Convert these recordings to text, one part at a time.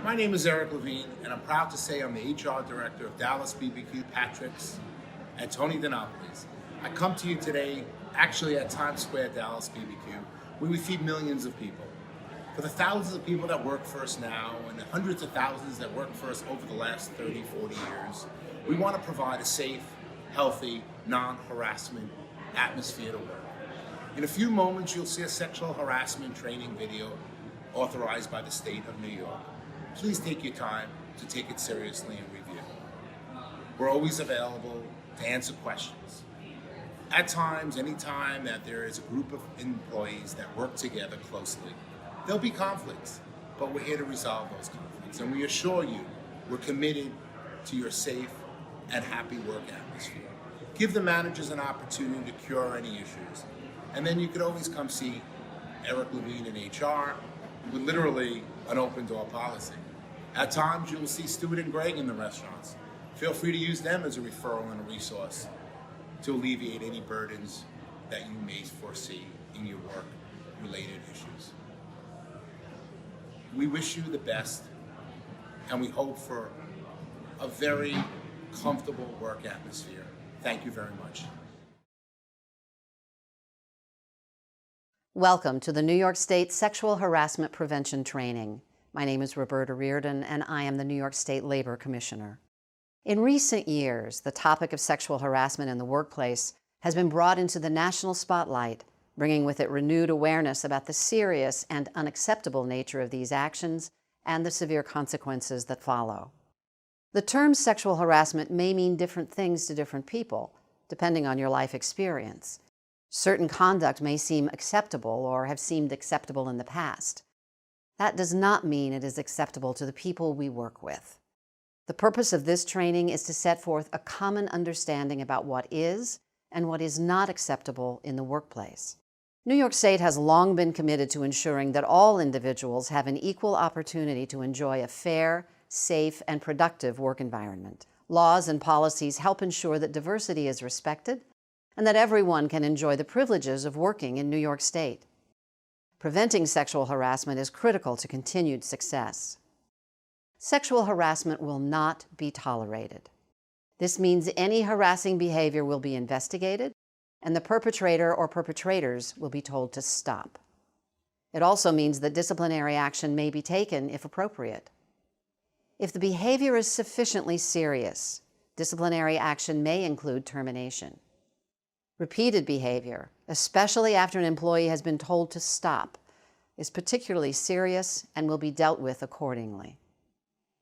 My name is Eric Levine, and I'm proud to say I'm the HR Director of Dallas BBQ Patrick's and Tony DiNapoli's. I come to you today, actually at Times Square, Dallas BBQ, where we feed millions of people. For the thousands of people that work for us now, and the hundreds of thousands that work for us over the last 30, 40 years, we want to provide a safe, healthy, non-harassment atmosphere to work. In a few moments, you'll see a sexual harassment training video authorized by the state of New York. Please take your time to take it seriously and review. We're always available to answer questions. At times, anytime that there is a group of employees that work together closely, there'll be conflicts, but we're here to resolve those conflicts. And we assure you, we're committed to your safe and happy work atmosphere. Give the managers an opportunity to cure any issues. And then you could always come see Eric Levine in HR with literally an open door policy. At times, you will see Stuart and Greg in the restaurants. Feel free to use them as a referral and a resource to alleviate any burdens that you may foresee in your work-related issues. We wish you the best, and we hope for a very comfortable work atmosphere. Thank you very much. Welcome to the New York State Sexual Harassment Prevention Training. My name is Roberta Reardon, and I am the New York State Labor Commissioner. In recent years, the topic of sexual harassment in the workplace has been brought into the national spotlight, bringing with it renewed awareness about the serious and unacceptable nature of these actions and the severe consequences that follow. The term sexual harassment may mean different things to different people, depending on your life experience. Certain conduct may seem acceptable or have seemed acceptable in the past. That does not mean it is acceptable to the people we work with. The purpose of this training is to set forth a common understanding about what is and what is not acceptable in the workplace. New York State has long been committed to ensuring that all individuals have an equal opportunity to enjoy a fair, safe, and productive work environment. Laws and policies help ensure that diversity is respected and that everyone can enjoy the privileges of working in New York State. Preventing sexual harassment is critical to continued success. Sexual harassment will not be tolerated. This means any harassing behavior will be investigated, and the perpetrator or perpetrators will be told to stop. It also means that disciplinary action may be taken if appropriate. If the behavior is sufficiently serious, disciplinary action may include termination. Repeated behavior, especially after an employee has been told to stop, is particularly serious and will be dealt with accordingly.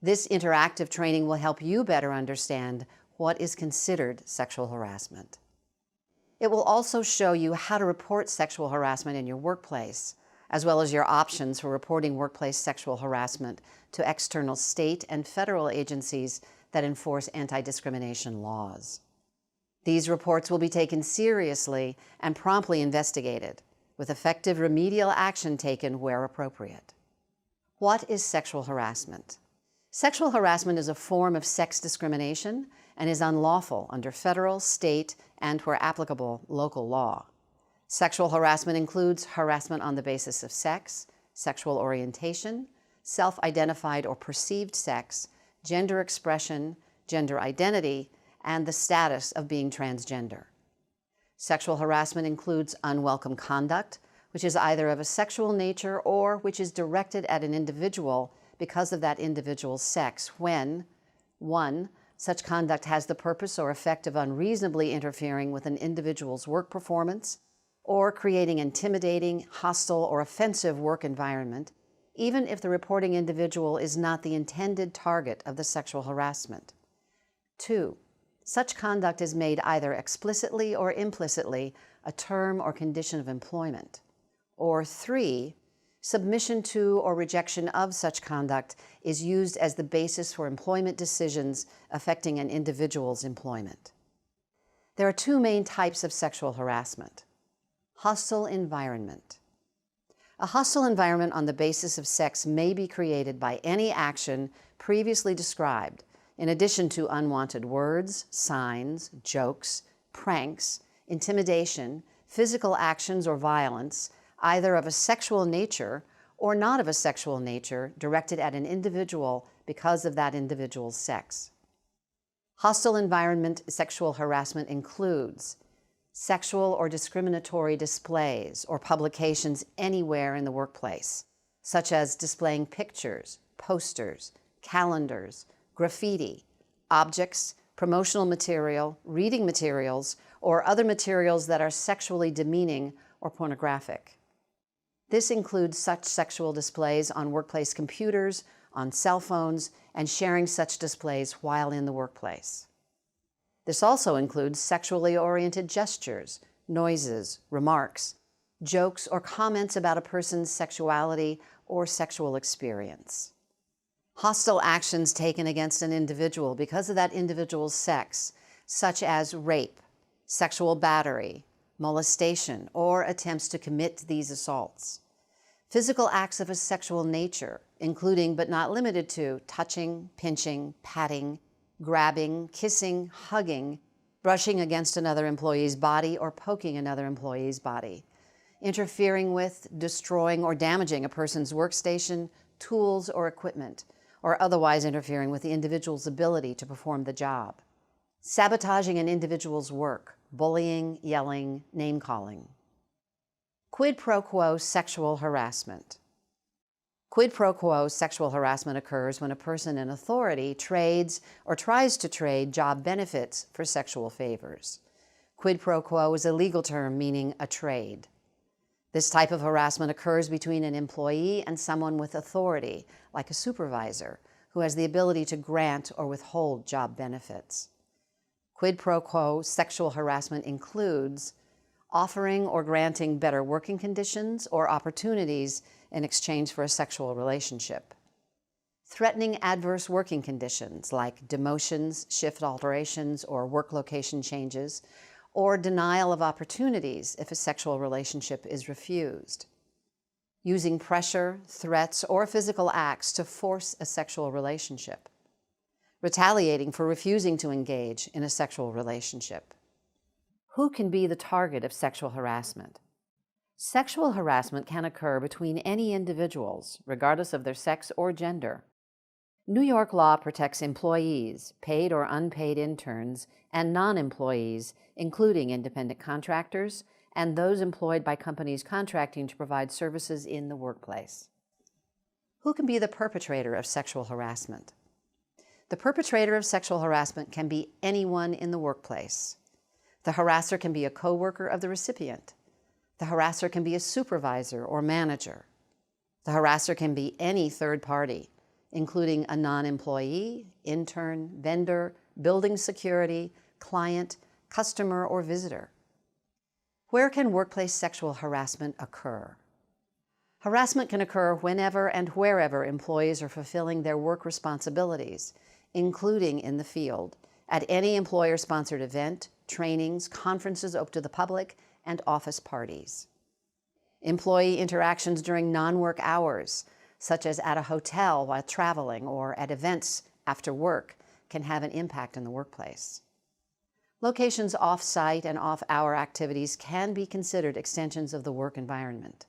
This interactive training will help you better understand what is considered sexual harassment. It will also show you how to report sexual harassment in your workplace, as well as your options for reporting workplace sexual harassment to external state and federal agencies that enforce anti-discrimination laws. These reports will be taken seriously and promptly investigated, with effective remedial action taken where appropriate. What is sexual harassment? Sexual harassment is a form of sex discrimination and is unlawful under federal, state, and, where applicable, local law. Sexual harassment includes harassment on the basis of sex, sexual orientation, self-identified or perceived sex, gender expression, gender identity, and the status of being transgender. Sexual harassment includes unwelcome conduct, which is either of a sexual nature or which is directed at an individual because of that individual's sex when, 1, such conduct has the purpose or effect of unreasonably interfering with an individual's work performance or creating intimidating, hostile, or offensive work environment, even if the reporting individual is not the intended target of the sexual harassment. 2, such conduct is made either explicitly or implicitly a term or condition of employment. Or 3, submission to or rejection of such conduct is used as the basis for employment decisions affecting an individual's employment. There are two main types of sexual harassment. Hostile environment. A hostile environment on the basis of sex may be created by any action previously described, in addition to unwanted words, signs, jokes, pranks, intimidation, physical actions or violence, either of a sexual nature or not of a sexual nature directed at an individual because of that individual's sex. Hostile environment sexual harassment includes sexual or discriminatory displays or publications anywhere in the workplace, such as displaying pictures, posters, calendars, graffiti, objects, promotional material, reading materials, or other materials that are sexually demeaning or pornographic. This includes such sexual displays on workplace computers, on cell phones, and sharing such displays while in the workplace. This also includes sexually oriented gestures, noises, remarks, jokes, or comments about a person's sexuality or sexual experience. Hostile actions taken against an individual because of that individual's sex, such as rape, sexual battery, molestation, or attempts to commit these assaults. Physical acts of a sexual nature, including but not limited to touching, pinching, patting, grabbing, kissing, hugging, brushing against another employee's body or poking another employee's body, interfering with, destroying, or damaging a person's workstation, tools, or equipment, or otherwise interfering with the individual's ability to perform the job, sabotaging an individual's work, bullying, yelling, name-calling. Quid pro quo sexual harassment. Quid pro quo sexual harassment occurs when a person in authority trades or tries to trade job benefits for sexual favors. Quid pro quo is a legal term meaning a trade. This type of harassment occurs between an employee and someone with authority, like a supervisor, who has the ability to grant or withhold job benefits. Quid pro quo sexual harassment includes offering or granting better working conditions or opportunities in exchange for a sexual relationship. Threatening adverse working conditions like demotions, shift alterations, or work location changes, or denial of opportunities if a sexual relationship is refused. Using pressure, threats, or physical acts to force a sexual relationship. Retaliating for refusing to engage in a sexual relationship. Who can be the target of sexual harassment? Sexual harassment can occur between any individuals, regardless of their sex or gender. New York law protects employees, paid or unpaid interns, and non-employees, including independent contractors, and those employed by companies contracting to provide services in the workplace. Who can be the perpetrator of sexual harassment? The perpetrator of sexual harassment can be anyone in the workplace. The harasser can be a coworker of the recipient. The harasser can be a supervisor or manager. The harasser can be any third party, including a non-employee, intern, vendor, building security, client, customer, or visitor. Where can workplace sexual harassment occur? Harassment can occur whenever and wherever employees are fulfilling their work responsibilities, including in the field, at any employer-sponsored event, trainings, conferences open to the public, and office parties. Employee interactions during non-work hours, such as at a hotel while traveling or at events after work, can have an impact in the workplace. Locations off-site and off-hour activities can be considered extensions of the work environment.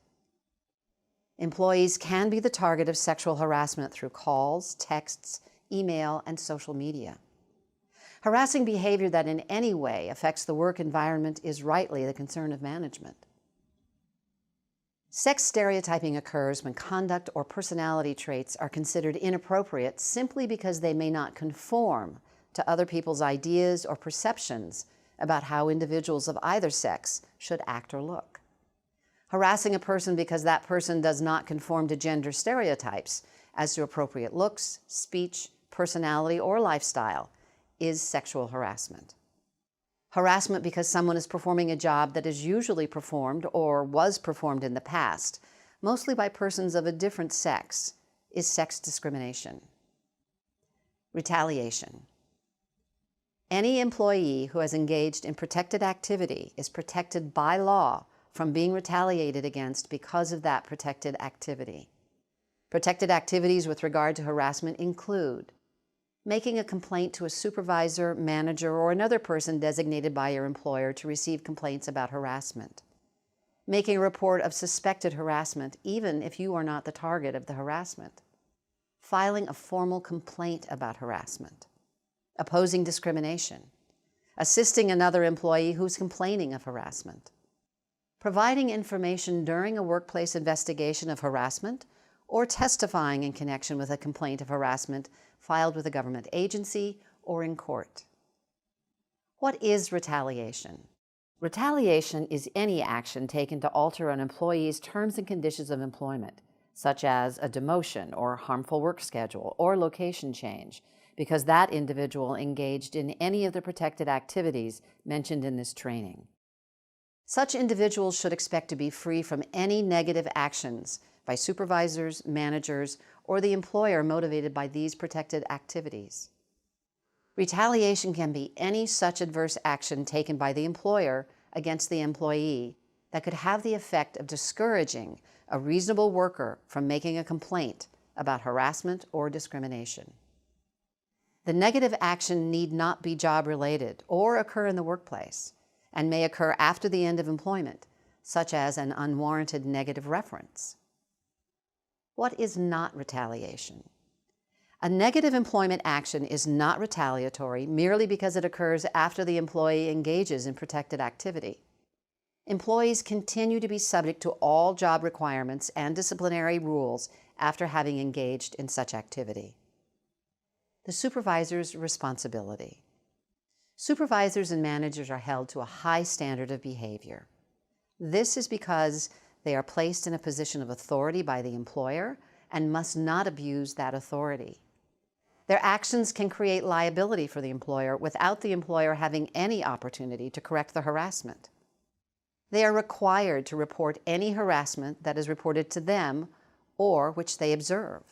Employees can be the target of sexual harassment through calls, texts, email, and social media. Harassing behavior that in any way affects the work environment is rightly the concern of management. Sex stereotyping occurs when conduct or personality traits are considered inappropriate simply because they may not conform to other people's ideas or perceptions about how individuals of either sex should act or look. Harassing a person because that person does not conform to gender stereotypes as to appropriate looks, speech, personality, or lifestyle is sexual harassment. Harassment because someone is performing a job that is usually performed or was performed in the past, mostly by persons of a different sex, is sex discrimination. Retaliation. Any employee who has engaged in protected activity is protected by law from being retaliated against because of that protected activity. Protected activities with regard to harassment include making a complaint to a supervisor, manager, or another person designated by your employer to receive complaints about harassment. making a report of suspected harassment even if you are not the target of the harassment, filing a formal complaint about harassment, opposing discrimination, assisting another employee who's complaining of harassment, providing information during a workplace investigation of harassment, or testifying in connection with a complaint of harassment filed with a government agency or in court. What is retaliation? Retaliation is any action taken to alter an employee's terms and conditions of employment, such as a demotion or harmful work schedule or location change, because that individual engaged in any of the protected activities mentioned in this training. Such individuals should expect to be free from any negative actions by supervisors, managers, or the employer motivated by these protected activities. Retaliation can be any such adverse action taken by the employer against the employee that could have the effect of discouraging a reasonable worker from making a complaint about harassment or discrimination. The negative action need not be job-related or occur in the workplace, and may occur after the end of employment, such as an unwarranted negative reference. What is not retaliation? A negative employment action is not retaliatory merely because it occurs after the employee engages in protected activity. Employees continue to be subject to all job requirements and disciplinary rules after having engaged in such activity. The supervisor's responsibility. Supervisors and managers are held to a high standard of behavior. This is because they are placed in a position of authority by the employer and must not abuse that authority. Their actions can create liability for the employer without the employer having any opportunity to correct the harassment. They are required to report any harassment that is reported to them or which they observe.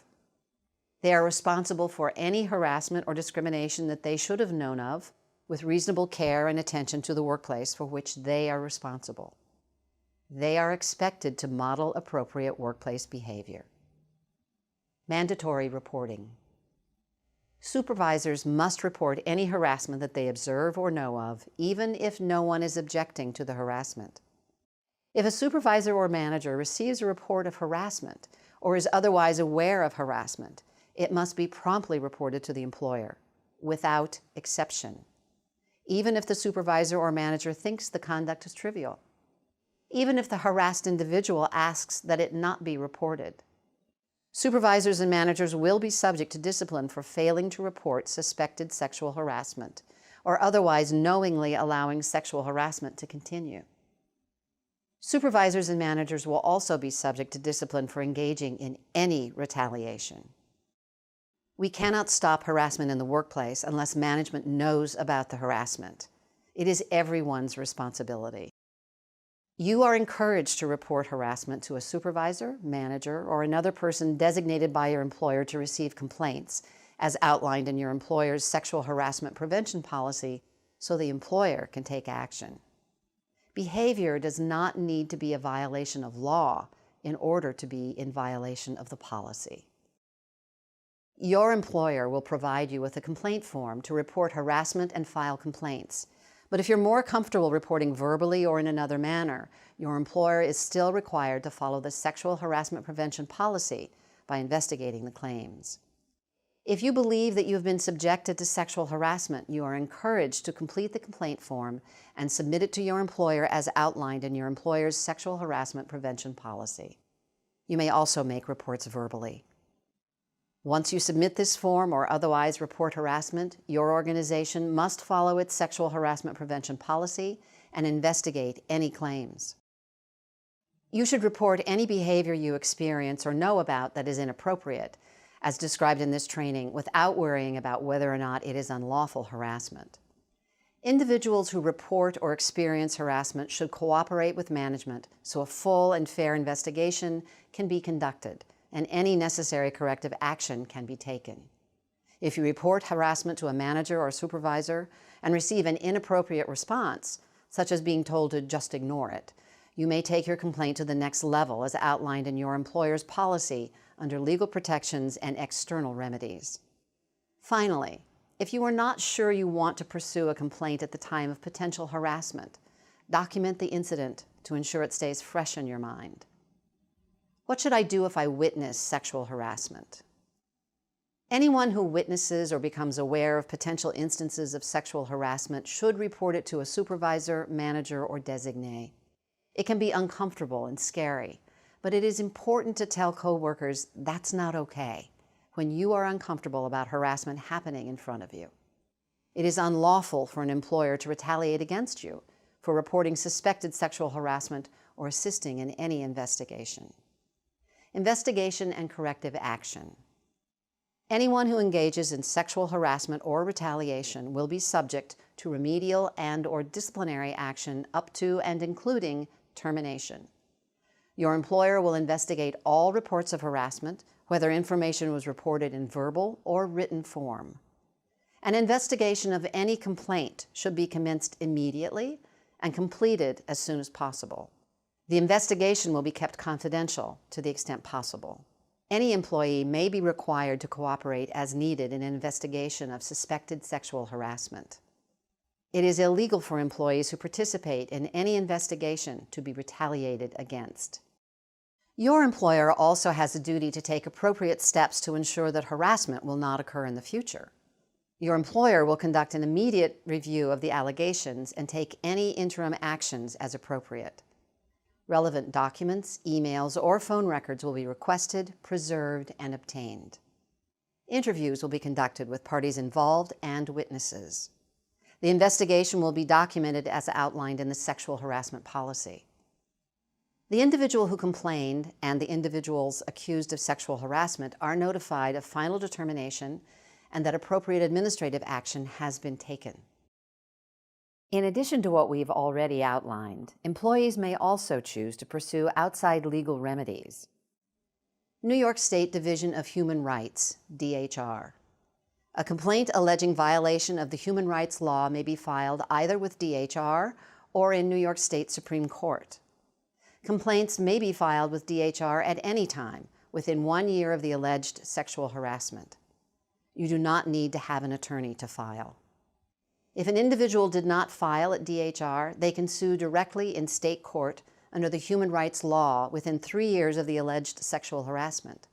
They are responsible for any harassment or discrimination that they should have known of, with reasonable care and attention to the workplace for which they are responsible. They are expected to model appropriate workplace behavior. Mandatory reporting. Supervisors must report any harassment that they observe or know of, even if no one is objecting to the harassment. If a supervisor or manager receives a report of harassment or is otherwise aware of harassment, it must be promptly reported to the employer, without exception, even if the supervisor or manager thinks the conduct is trivial, even if the harassed individual asks that it not be reported. Supervisors and managers will be subject to discipline for failing to report suspected sexual harassment or otherwise knowingly allowing sexual harassment to continue. Supervisors and managers will also be subject to discipline for engaging in any retaliation. We cannot stop harassment in the workplace unless management knows about the harassment. It is everyone's responsibility. You are encouraged to report harassment to a supervisor, manager, or another person designated by your employer to receive complaints, as outlined in your employer's sexual harassment prevention policy, so the employer can take action. Behavior does not need to be a violation of law in order to be in violation of the policy. Your employer will provide you with a complaint form to report harassment and file complaints. But if you're more comfortable reporting verbally or in another manner, your employer is still required to follow the sexual harassment prevention policy by investigating the claims. If you believe that you have been subjected to sexual harassment, you are encouraged to complete the complaint form and submit it to your employer as outlined in your employer's sexual harassment prevention policy. You may also make reports verbally. Once you submit this form or otherwise report harassment, your organization must follow its sexual harassment prevention policy and investigate any claims. You should report any behavior you experience or know about that is inappropriate, as described in this training, without worrying about whether or not it is unlawful harassment. Individuals who report or experience harassment should cooperate with management so a full and fair investigation can be conducted and any necessary corrective action can be taken. If you report harassment to a manager or supervisor and receive an inappropriate response, such as being told to just ignore it, you may take your complaint to the next level as outlined in your employer's policy under legal protections and external remedies. Finally, if you are not sure you want to pursue a complaint at the time of potential harassment, document the incident to ensure it stays fresh in your mind. What should I do if I witness sexual harassment? Anyone who witnesses or becomes aware of potential instances of sexual harassment should report it to a supervisor, manager, or designee. It can be uncomfortable and scary, but it is important to tell coworkers that's not okay when you are uncomfortable about harassment happening in front of you. It is unlawful for an employer to retaliate against you for reporting suspected sexual harassment or assisting in any investigation. Investigation and corrective action. Anyone who engages in sexual harassment or retaliation will be subject to remedial and/or disciplinary action up to and including termination. Your employer will investigate all reports of harassment, whether information was reported in verbal or written form. An investigation of any complaint should be commenced immediately and completed as soon as possible. The investigation will be kept confidential to the extent possible. Any employee may be required to cooperate as needed in an investigation of suspected sexual harassment. It is illegal for employees who participate in any investigation to be retaliated against. Your employer also has a duty to take appropriate steps to ensure that harassment will not occur in the future. Your employer will conduct an immediate review of the allegations and take any interim actions as appropriate. Relevant documents, emails, or phone records will be requested, preserved, and obtained. Interviews will be conducted with parties involved and witnesses. The investigation will be documented as outlined in the sexual harassment policy. The individual who complained and the individuals accused of sexual harassment are notified of final determination and that appropriate administrative action has been taken. In addition to what we've already outlined, employees may also choose to pursue outside legal remedies. New York State Division of Human Rights, DHR. A complaint alleging violation of the human rights law may be filed either with DHR or in New York State Supreme Court. Complaints may be filed with DHR at any time within 1 year of the alleged sexual harassment. You do not need to have an attorney to file. If an individual did not file at DHR, they can sue directly in state court under the human rights law within 3 years of the alleged sexual harassment.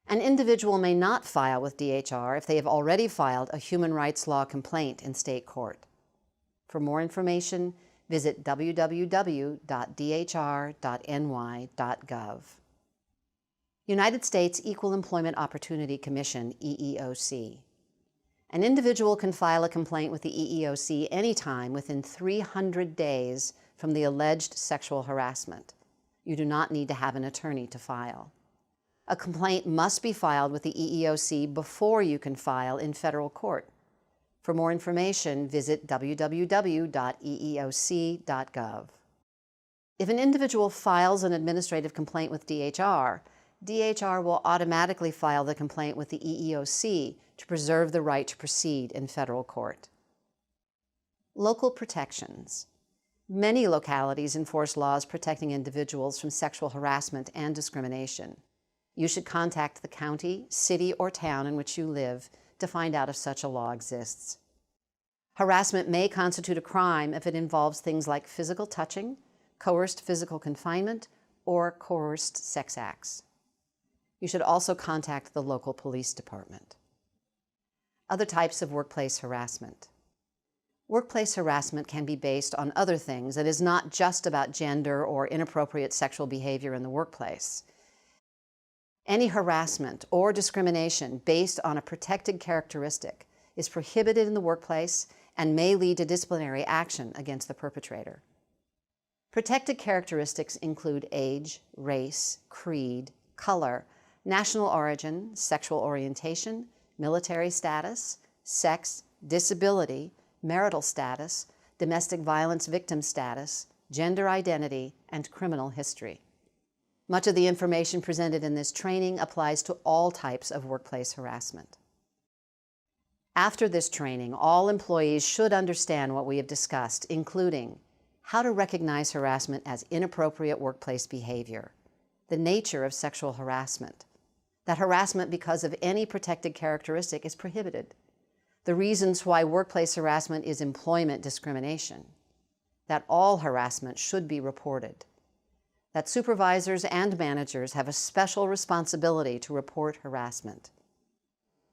An individual may not file with DHR if they have already filed a human rights law complaint in state court. For more information, visit www.dhr.ny.gov. United States Equal Employment Opportunity Commission, EEOC. An individual can file a complaint with the EEOC anytime within 300 days from the alleged sexual harassment. You do not need to have an attorney to file. A complaint must be filed with the EEOC before you can file in federal court. For more information, visit www.eeoc.gov. If an individual files an administrative complaint with DHR, DHR will automatically file the complaint with the EEOC to preserve the right to proceed in federal court. Local protections. Many localities enforce laws protecting individuals from sexual harassment and discrimination. You should contact the county, city, or town in which you live to find out if such a law exists. Harassment may constitute a crime if it involves things like physical touching, coerced physical confinement, or coerced sex acts. You should also contact the local police department. Other types of workplace harassment. Workplace harassment can be based on other things and is not just about gender or inappropriate sexual behavior in the workplace. Any harassment or discrimination based on a protected characteristic is prohibited in the workplace and may lead to disciplinary action against the perpetrator. Protected characteristics include age, race, creed, color, national origin, sexual orientation, military status, sex, disability, marital status, domestic violence victim status, gender identity, and criminal history. Much of the information presented in this training applies to all types of workplace harassment. After this training, all employees should understand what we have discussed, including how to recognize harassment as inappropriate workplace behavior, the nature of sexual harassment, that harassment because of any protected characteristic is prohibited, the reasons why workplace harassment is employment discrimination, that all harassment should be reported, that supervisors and managers have a special responsibility to report harassment.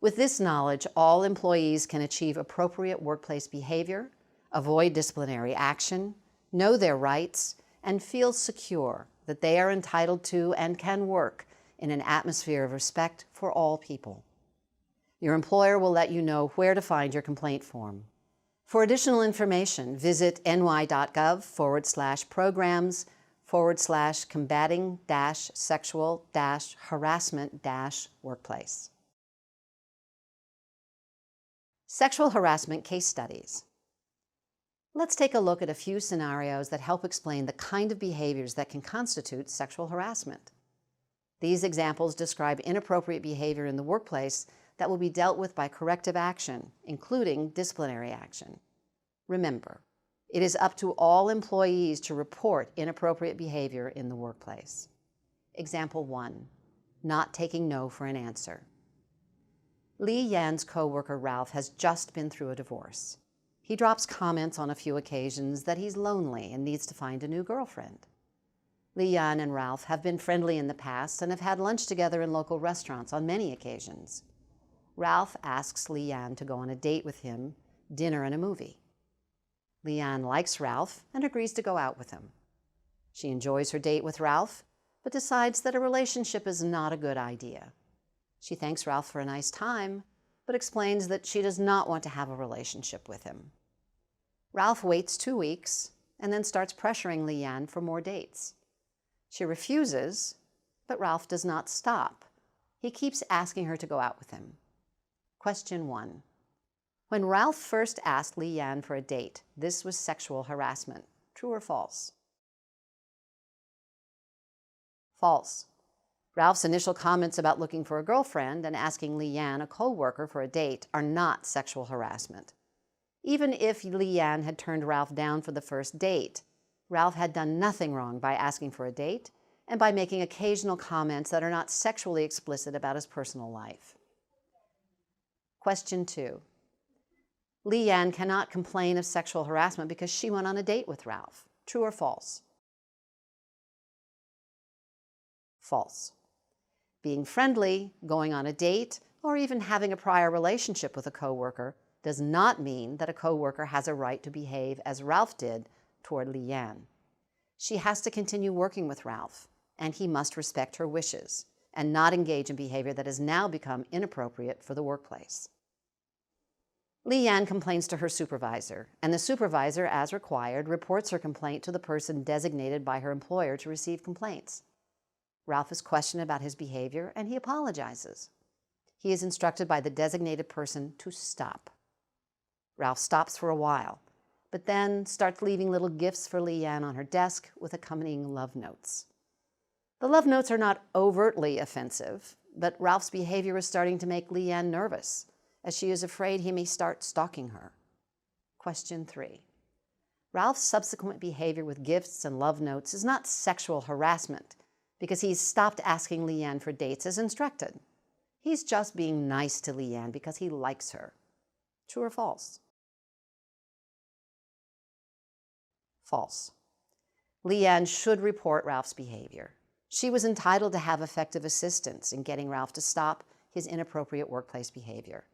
With this knowledge, all employees can achieve appropriate workplace behavior, avoid disciplinary action, know their rights, and feel secure that they are entitled to and can work in an atmosphere of respect for all people. Your employer will let you know where to find your complaint form. For additional information, visit ny.gov/programs/combating-sexual-harassment-workplace. Sexual harassment case studies. Let's take a look at a few scenarios that help explain the kind of behaviors that can constitute sexual harassment. These examples describe inappropriate behavior in the workplace that will be dealt with by corrective action, including disciplinary action. Remember, it is up to all employees to report inappropriate behavior in the workplace. Example 1, not taking no for an answer. Lee Yan's coworker Ralph has just been through a divorce. He drops comments on a few occasions that he's lonely and needs to find a new girlfriend. Lee Yan and Ralph have been friendly in the past and have had lunch together in local restaurants on many occasions. Ralph asks Lee Yan to go on a date with him, dinner and a movie. Lee Yan likes Ralph and agrees to go out with him. She enjoys her date with Ralph, but decides that a relationship is not a good idea. She thanks Ralph for a nice time, but explains that she does not want to have a relationship with him. Ralph waits 2 weeks and then starts pressuring Lee Yan for more dates. She refuses, but Ralph does not stop. He keeps asking her to go out with him. Question 1. When Ralph first asked Lee Yan for a date, this was sexual harassment. True or false? False. Ralph's initial comments about looking for a girlfriend and asking Lee Yan, a co-worker, for a date are not sexual harassment. Even if Lee Yan had turned Ralph down for the first date, Ralph had done nothing wrong by asking for a date and by making occasional comments that are not sexually explicit about his personal life. Question 2. Lee Yan cannot complain of sexual harassment because she went on a date with Ralph. True or false? False. Being friendly, going on a date, or even having a prior relationship with a coworker does not mean that a coworker has a right to behave as Ralph did toward Lee Yan. She has to continue working with Ralph, and he must respect her wishes and not engage in behavior that has now become inappropriate for the workplace. Lee Yan complains to her supervisor, and the supervisor, as required, reports her complaint to the person designated by her employer to receive complaints. Ralph is questioned about his behavior, and he apologizes. He is instructed by the designated person to stop. Ralph stops for a while, but then starts leaving little gifts for Lee Yan on her desk with accompanying love notes. The love notes are not overtly offensive, but Ralph's behavior is starting to make Lee Yan nervous, as she is afraid he may start stalking her. Question 3. Ralph's subsequent behavior with gifts and love notes is not sexual harassment because he's stopped asking Lee Yan for dates as instructed. He's just being nice to Lee Yan because he likes her. True or false? False. Lee Yan should report Ralph's behavior. She was entitled to have effective assistance in getting Ralph to stop his inappropriate workplace behavior.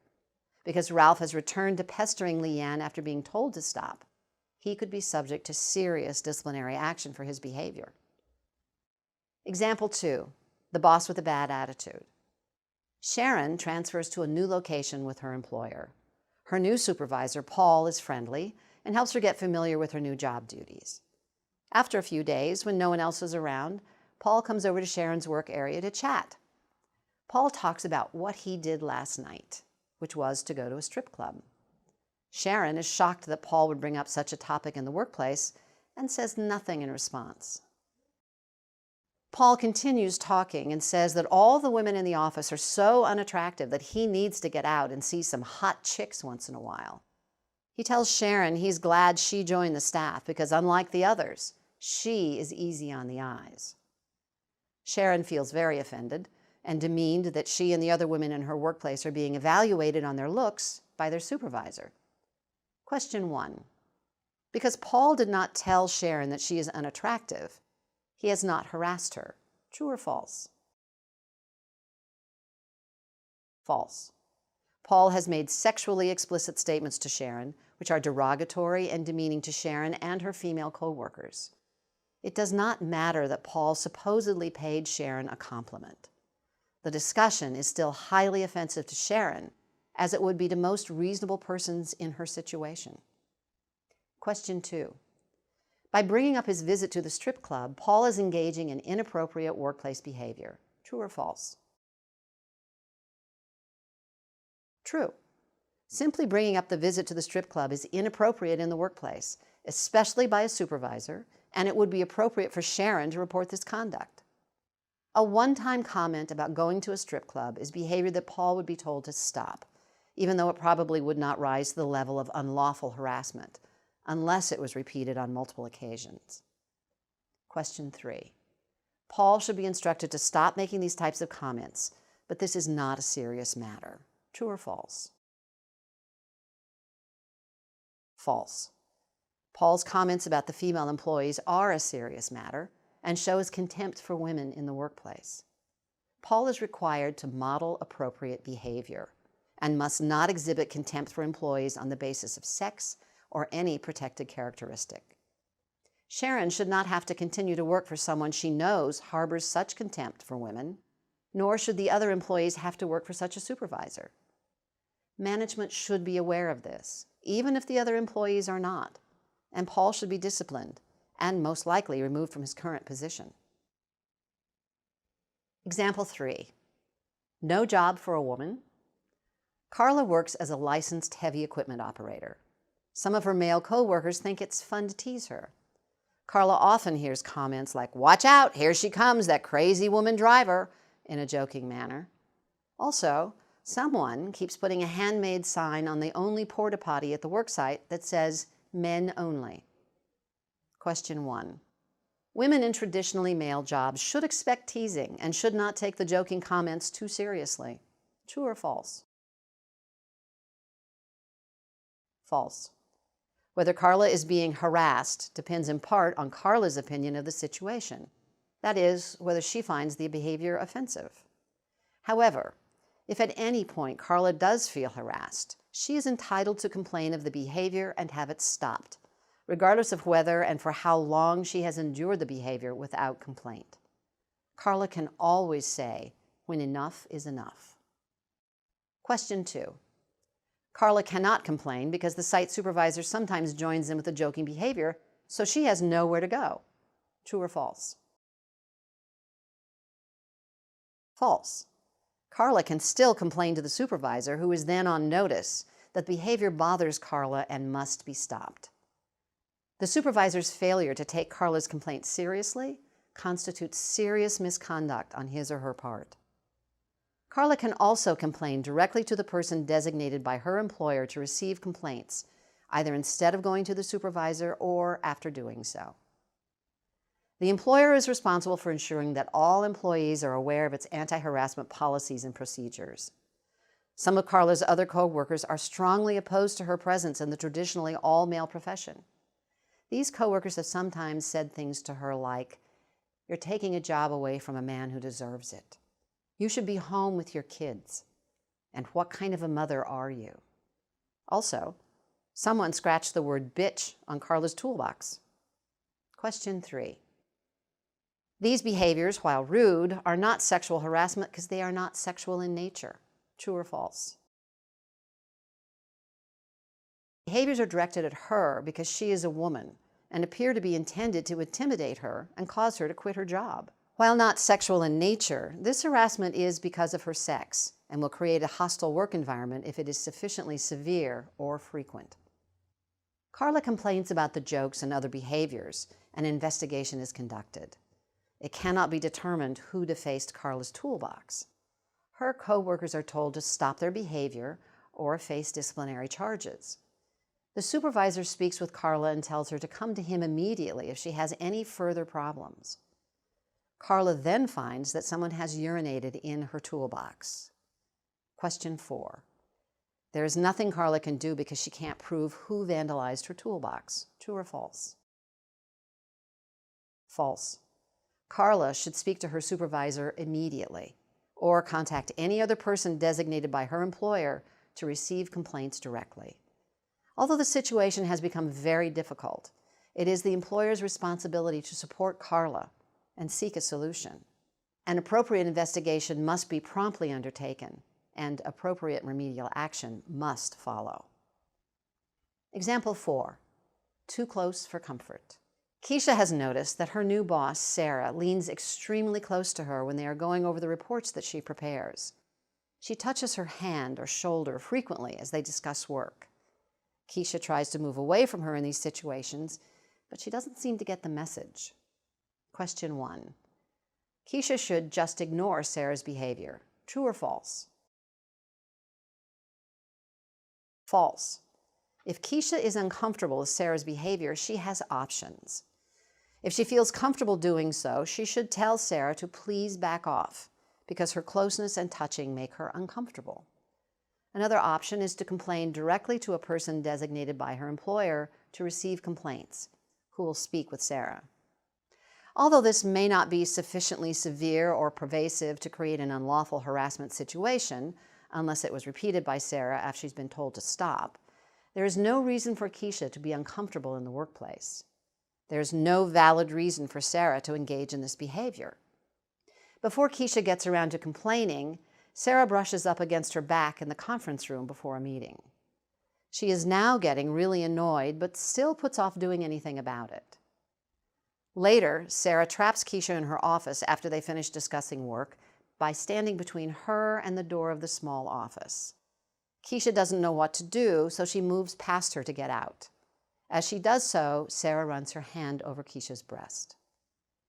Because Ralph has returned to pestering Lee Yan after being told to stop, he could be subject to serious disciplinary action for his behavior. Example 2, the boss with a bad attitude. Sharon transfers to a new location with her employer. Her new supervisor, Paul, is friendly and helps her get familiar with her new job duties. After a few days, when no one else is around, Paul comes over to Sharon's work area to chat. Paul talks about what he did last night, which was to go to a strip club. Sharon is shocked that Paul would bring up such a topic in the workplace and says nothing in response. Paul continues talking and says that all the women in the office are so unattractive that he needs to get out and see some hot chicks once in a while. He tells Sharon he's glad she joined the staff because, unlike the others, she is easy on the eyes. Sharon feels very offended and demeaned that she and the other women in her workplace are being evaluated on their looks by their supervisor. Question 1. Because Paul did not tell Sharon that she is unattractive, he has not harassed her. True or false? False. Paul has made sexually explicit statements to Sharon, which are derogatory and demeaning to Sharon and her female co-workers. It does not matter that Paul supposedly paid Sharon a compliment. The discussion is still highly offensive to Sharon, as it would be to most reasonable persons in her situation. Question 2. By bringing up his visit to the strip club, Paul is engaging in inappropriate workplace behavior. True or false? True. Simply bringing up the visit to the strip club is inappropriate in the workplace, especially by a supervisor, and it would be appropriate for Sharon to report this conduct. A one-time comment about going to a strip club is behavior that Paul would be told to stop, even though it probably would not rise to the level of unlawful harassment, unless it was repeated on multiple occasions. Question 3. Paul should be instructed to stop making these types of comments, but this is not a serious matter. True or false? False. Paul's comments about the female employees are a serious matter and show his contempt for women in the workplace. Paul is required to model appropriate behavior and must not exhibit contempt for employees on the basis of sex or any protected characteristic. Sharon should not have to continue to work for someone she knows harbors such contempt for women, nor should the other employees have to work for such a supervisor. Management should be aware of this, even if the other employees are not, and Paul should be disciplined and most likely removed from his current position. Example 3. No job for a woman. Carla works as a licensed heavy equipment operator. Some of her male co-workers think it's fun to tease her. Carla often hears comments like, "Watch out, here she comes, that crazy woman driver," in a joking manner. Also, someone keeps putting a handmade sign on the only porta potty at the worksite that says, "Men only." Question 1. Women in traditionally male jobs should expect teasing and should not take the joking comments too seriously. True or false? False. Whether Carla is being harassed depends in part on Carla's opinion of the situation. That is, whether she finds the behavior offensive. However, if at any point Carla does feel harassed, she is entitled to complain of the behavior and have it stopped, regardless of whether and for how long she has endured the behavior without complaint. Carla can always say when enough is enough. Question 2. Carla cannot complain because the site supervisor sometimes joins in with the joking behavior, so she has nowhere to go. True or false? False. Carla can still complain to the supervisor, who is then on notice that behavior bothers Carla and must be stopped. The supervisor's failure to take Carla's complaint seriously constitutes serious misconduct on his or her part. Carla can also complain directly to the person designated by her employer to receive complaints, either instead of going to the supervisor or after doing so. The employer is responsible for ensuring that all employees are aware of its anti-harassment policies and procedures. Some of Carla's other co-workers are strongly opposed to her presence in the traditionally all-male profession. These co-workers have sometimes said things to her like, "You're taking a job away from a man who deserves it. You should be home with your kids. And what kind of a mother are you?" Also, someone scratched the word bitch on Carla's toolbox. Question 3. These behaviors, while rude, are not sexual harassment because they are not sexual in nature. True or false? Behaviors are directed at her because she is a woman and appear to be intended to intimidate her and cause her to quit her job. While not sexual in nature, this harassment is because of her sex and will create a hostile work environment if it is sufficiently severe or frequent. Carla complains about the jokes and other behaviors. An investigation is conducted. It cannot be determined who defaced Carla's toolbox. Her co-workers are told to stop their behavior or face disciplinary charges. The supervisor speaks with Carla and tells her to come to him immediately if she has any further problems. Carla then finds that someone has urinated in her toolbox. Question 4. There is nothing Carla can do because she can't prove who vandalized her toolbox. True or false? False. Carla should speak to her supervisor immediately or contact any other person designated by her employer to receive complaints directly. Although the situation has become very difficult, it is the employer's responsibility to support Carla and seek a solution. An appropriate investigation must be promptly undertaken, and appropriate remedial action must follow. Example 4, too close for comfort. Keisha has noticed that her new boss, Sarah, leans extremely close to her when they are going over the reports that she prepares. She touches her hand or shoulder frequently as they discuss work. Keisha tries to move away from her in these situations, but she doesn't seem to get the message. Question 1. Keisha should just ignore Sarah's behavior. True or false? False. If Keisha is uncomfortable with Sarah's behavior, she has options. If she feels comfortable doing so, she should tell Sarah to please back off because her closeness and touching make her uncomfortable. Another option is to complain directly to a person designated by her employer to receive complaints, who will speak with Sarah. Although this may not be sufficiently severe or pervasive to create an unlawful harassment situation, unless it was repeated by Sarah after she's been told to stop, there is no reason for Keisha to be uncomfortable in the workplace. There is no valid reason for Sarah to engage in this behavior. Before Keisha gets around to complaining, Sarah brushes up against her back in the conference room before a meeting. She is now getting really annoyed, but still puts off doing anything about it. Later, Sarah traps Keisha in her office after they finish discussing work by standing between her and the door of the small office. Keisha doesn't know what to do, so she moves past her to get out. As she does so, Sarah runs her hand over Keisha's breast.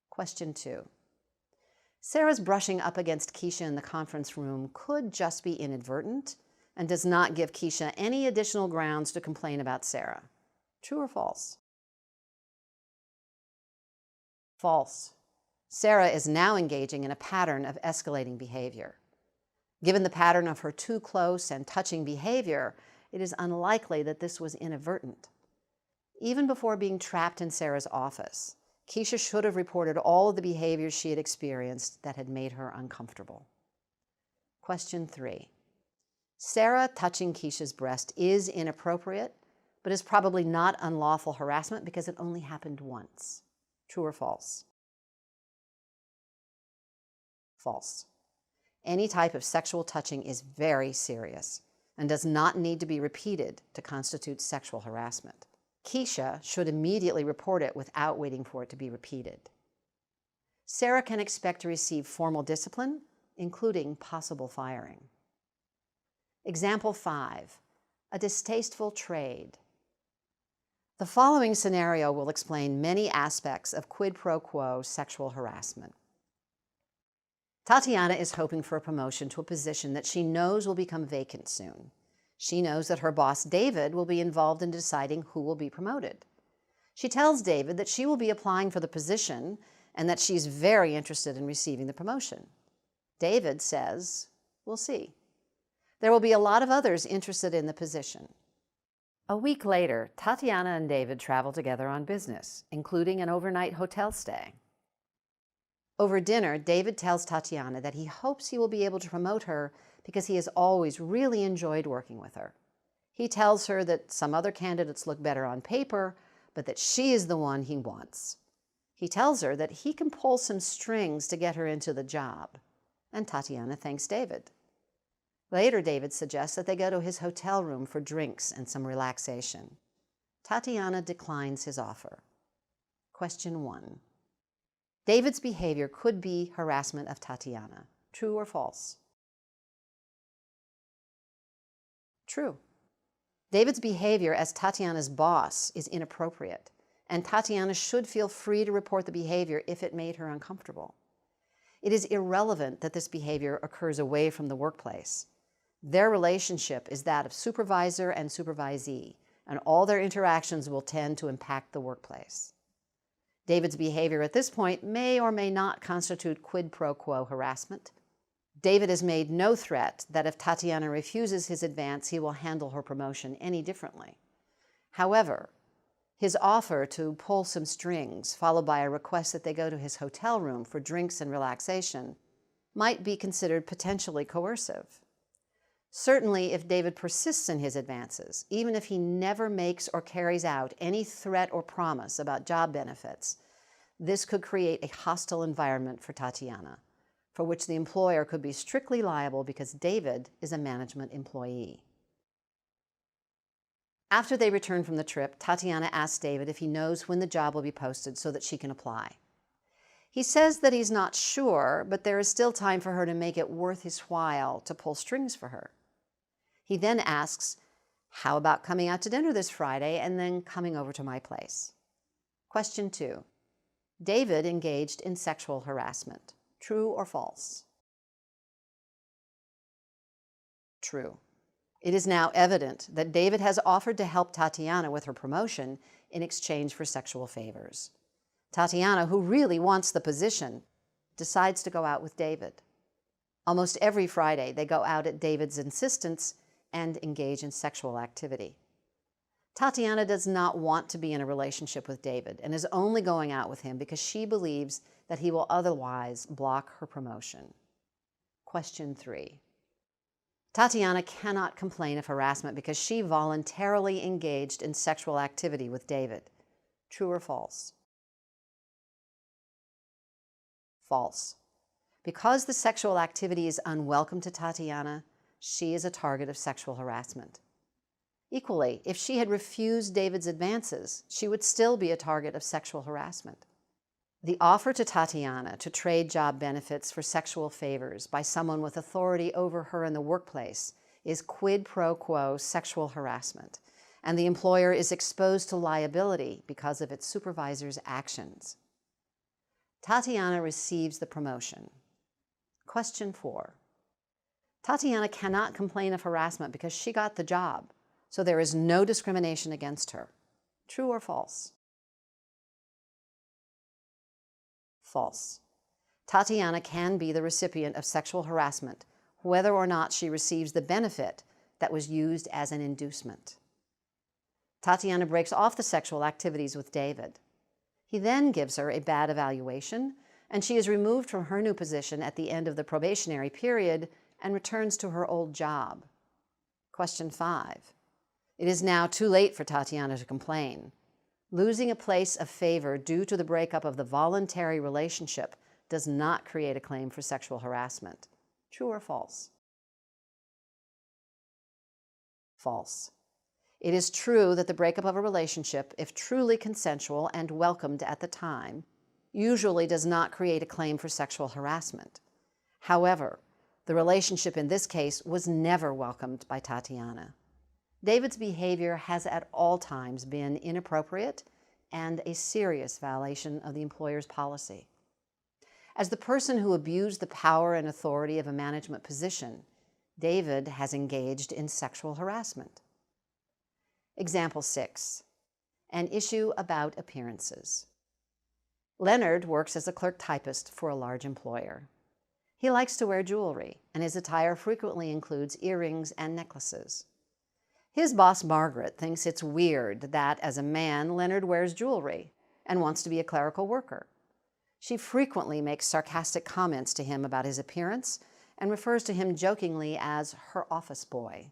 Question 2. Sarah's brushing up against Keisha in the conference room could just be inadvertent and does not give Keisha any additional grounds to complain about Sarah. True or false? False. Sarah is now engaging in a pattern of escalating behavior. Given the pattern of her too close and touching behavior, it is unlikely that this was inadvertent. Even before being trapped in Sarah's office, Keisha should have reported all of the behaviors she had experienced that had made her uncomfortable. Question 3. Sarah touching Keisha's breast is inappropriate, but is probably not unlawful harassment because it only happened once. True or false? False. Any type of sexual touching is very serious and does not need to be repeated to constitute sexual harassment. Keisha should immediately report it without waiting for it to be repeated. Sarah can expect to receive formal discipline, including possible firing. Example 5, a distasteful trade. The following scenario will explain many aspects of quid pro quo sexual harassment. Tatiana is hoping for a promotion to a position that she knows will become vacant soon. She knows that her boss, David, will be involved in deciding who will be promoted. She tells David that she will be applying for the position and that she's very interested in receiving the promotion. David says, "We'll see." There will be a lot of others interested in the position. A week later, Tatiana and David travel together on business, including an overnight hotel stay. Over dinner, David tells Tatiana that he hopes he will be able to promote her because he has always really enjoyed working with her. He tells her that some other candidates look better on paper, but that she is the one he wants. He tells her that he can pull some strings to get her into the job, and Tatiana thanks David. Later, David suggests that they go to his hotel room for drinks and some relaxation. Tatiana declines his offer. Question 1. David's behavior could be harassment of Tatiana. True or false? True. David's behavior as Tatiana's boss is inappropriate, and Tatiana should feel free to report the behavior if it made her uncomfortable. It is irrelevant that this behavior occurs away from the workplace. Their relationship is that of supervisor and supervisee, and all their interactions will tend to impact the workplace. David's behavior at this point may or may not constitute quid pro quo harassment. David has made no threat that if Tatiana refuses his advance, he will handle her promotion any differently. However, his offer to pull some strings, followed by a request that they go to his hotel room for drinks and relaxation, might be considered potentially coercive. Certainly, if David persists in his advances, even if he never makes or carries out any threat or promise about job benefits, this could create a hostile environment for Tatiana, for which the employer could be strictly liable because David is a management employee. After they return from the trip, Tatiana asks David if he knows when the job will be posted so that she can apply. He says that he's not sure, but there is still time for her to make it worth his while to pull strings for her. He then asks, "How about coming out to dinner this Friday and then coming over to my place?" Question 2. David engaged in sexual harassment. True or false? True. It is now evident that David has offered to help Tatiana with her promotion in exchange for sexual favors. Tatiana, who really wants the position, decides to go out with David. Almost every Friday, they go out at David's insistence and engage in sexual activity. Tatiana does not want to be in a relationship with David and is only going out with him because she believes that he will otherwise block her promotion. Question 3. Tatiana cannot complain of harassment because she voluntarily engaged in sexual activity with David. True or false? False. Because the sexual activity is unwelcome to Tatiana, she is a target of sexual harassment. Equally, if she had refused David's advances, she would still be a target of sexual harassment. The offer to Tatiana to trade job benefits for sexual favors by someone with authority over her in the workplace is quid pro quo sexual harassment, and the employer is exposed to liability because of its supervisor's actions. Tatiana receives the promotion. Question 4. Tatiana cannot complain of harassment because she got the job, so there is no discrimination against her. True or false? False. Tatiana can be the recipient of sexual harassment, whether or not she receives the benefit that was used as an inducement. Tatiana breaks off the sexual activities with David. He then gives her a bad evaluation, and she is removed from her new position at the end of the probationary period and returns to her old job. Question 5. It is now too late for Tatiana to complain. Losing a place of favor due to the breakup of the voluntary relationship does not create a claim for sexual harassment. True or false? False. It is true that the breakup of a relationship, if truly consensual and welcomed at the time, usually does not create a claim for sexual harassment. However, the relationship in this case was never welcomed by Tatiana. David's behavior has at all times been inappropriate and a serious violation of the employer's policy. As the person who abused the power and authority of a management position, David has engaged in sexual harassment. Example 6. An issue about appearances. Leonard works as a clerk typist for a large employer. He likes to wear jewelry, and his attire frequently includes earrings and necklaces. His boss, Margaret, thinks it's weird that, as a man, Leonard wears jewelry and wants to be a clerical worker. She frequently makes sarcastic comments to him about his appearance and refers to him jokingly as her office boy.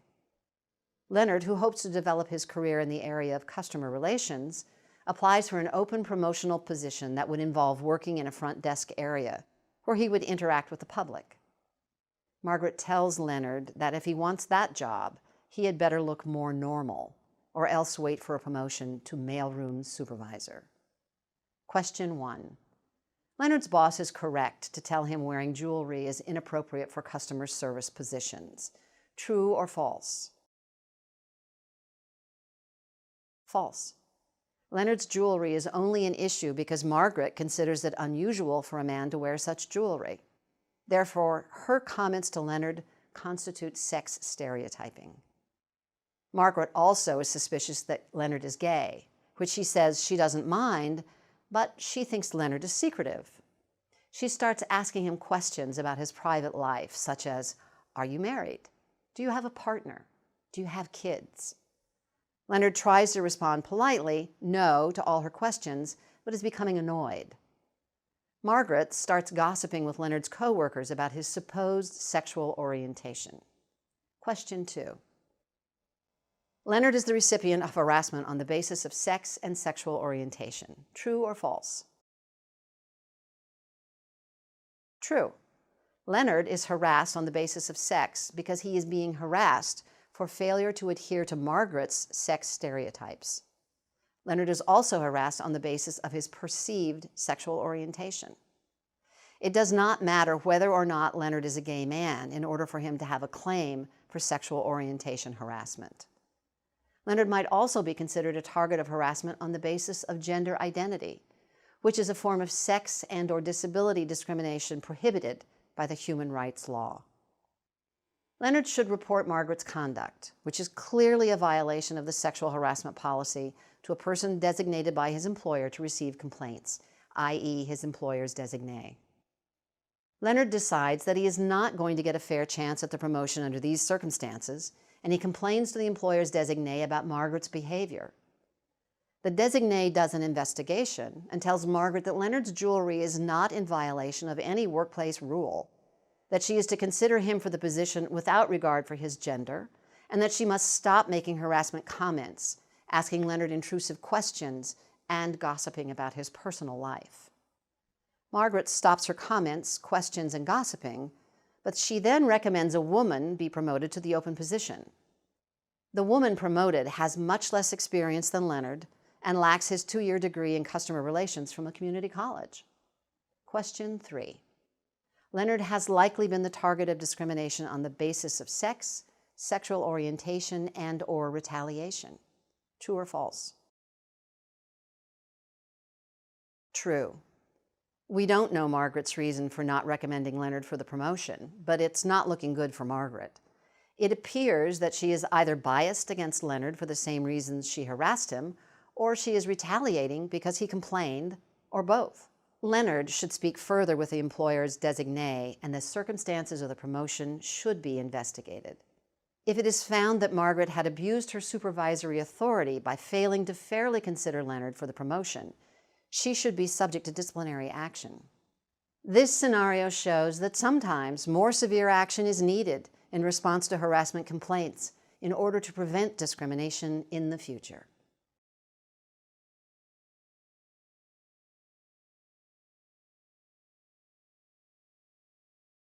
Leonard, who hopes to develop his career in the area of customer relations, applies for an open promotional position that would involve working in a front desk area where he would interact with the public. Margaret tells Leonard that if he wants that job, he had better look more normal, or else wait for a promotion to mailroom supervisor. Question 1. Leonard's boss is correct to tell him wearing jewelry is inappropriate for customer service positions. True or false? False. Leonard's jewelry is only an issue because Margaret considers it unusual for a man to wear such jewelry. Therefore, her comments to Leonard constitute sex stereotyping. Margaret also is suspicious that Leonard is gay, which she says she doesn't mind, but she thinks Leonard is secretive. She starts asking him questions about his private life, such as, are you married? Do you have a partner? Do you have kids? Leonard tries to respond politely, no, to all her questions, but is becoming annoyed. Margaret starts gossiping with Leonard's coworkers about his supposed sexual orientation. Question 2. Leonard is the recipient of harassment on the basis of sex and sexual orientation. True or false? True. Leonard is harassed on the basis of sex because he is being harassed for failure to adhere to Margaret's sex stereotypes. Leonard is also harassed on the basis of his perceived sexual orientation. It does not matter whether or not Leonard is a gay man in order for him to have a claim for sexual orientation harassment. Leonard might also be considered a target of harassment on the basis of gender identity, which is a form of sex and/or disability discrimination prohibited by the human rights law. Leonard should report Margaret's conduct, which is clearly a violation of the sexual harassment policy, to a person designated by his employer to receive complaints, i.e. his employer's designee. Leonard decides that he is not going to get a fair chance at the promotion under these circumstances, and he complains to the employer's designee about Margaret's behavior. The designee does an investigation and tells Margaret that Leonard's jewelry is not in violation of any workplace rule, that she is to consider him for the position without regard for his gender, and that she must stop making harassment comments, asking Leonard intrusive questions, and gossiping about his personal life. Margaret stops her comments, questions, and gossiping, but she then recommends a woman be promoted to the open position. The woman promoted has much less experience than Leonard and lacks his 2-year degree in customer relations from a community college. Question 3. Leonard has likely been the target of discrimination on the basis of sex, sexual orientation, and/or retaliation. True or false? True. We don't know Margaret's reason for not recommending Leonard for the promotion, but it's not looking good for Margaret. It appears that she is either biased against Leonard for the same reasons she harassed him, or she is retaliating because he complained, or both. Leonard should speak further with the employer's designee, and the circumstances of the promotion should be investigated. If it is found that Margaret had abused her supervisory authority by failing to fairly consider Leonard for the promotion, she should be subject to disciplinary action. This scenario shows that sometimes more severe action is needed in response to harassment complaints in order to prevent discrimination in the future.